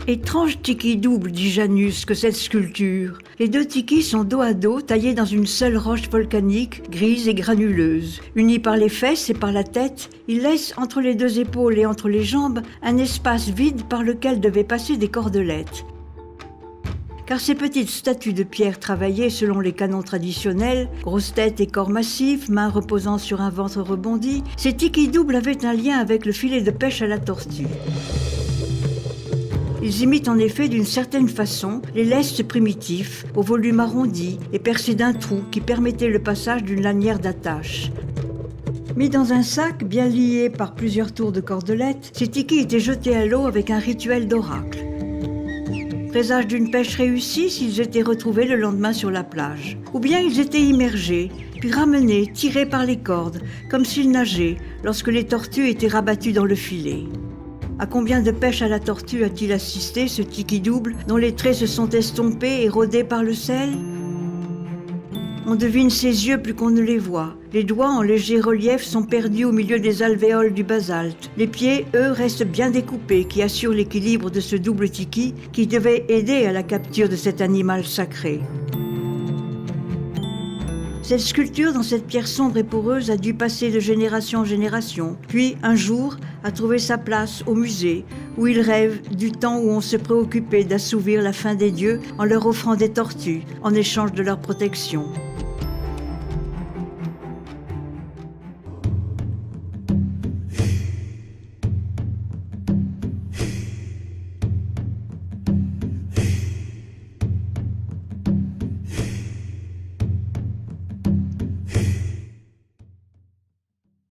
Étrange tiki double, dit Janus, que cette sculpture. Les deux tikis sont dos à dos, taillés dans une seule roche volcanique, grise et granuleuse. Unis par les fesses et par la tête, ils laissent entre les deux épaules et entre les jambes un espace vide par lequel devaient passer des cordelettes. Car ces petites statues de pierre travaillées selon les canons traditionnels, grosses têtes et corps massifs, mains reposant sur un ventre rebondi, ces tikis doubles avaient un lien avec le filet de pêche à la tortue. Ils imitent en effet d'une certaine façon les lestes primitifs, au volume arrondi et percés d'un trou qui permettait le passage d'une lanière d'attache. Mis dans un sac, bien lié par plusieurs tours de cordelettes, ces tikis étaient jetés à l'eau avec un rituel d'oracle. Présage d'une pêche réussie s'ils étaient retrouvés le lendemain sur la plage. Ou bien ils étaient immergés, puis ramenés, tirés par les cordes, comme s'ils nageaient, lorsque les tortues étaient rabattues dans le filet. À combien de pêches à la tortue a-t-il assisté, ce tiki double, dont les traits se sont estompés et rodés par le sel ? On devine ses yeux plus qu'on ne les voit. Les doigts en léger relief sont perdus au milieu des alvéoles du basalte. Les pieds, eux, restent bien découpés, qui assurent l'équilibre de ce double tiki qui devait aider à la capture de cet animal sacré. Cette sculpture dans cette pierre sombre et poreuse a dû passer de génération en génération, puis un jour a trouvé sa place au musée, où il rêve du temps où on se préoccupait d'assouvir la faim des dieux en leur offrant des tortues en échange de leur protection.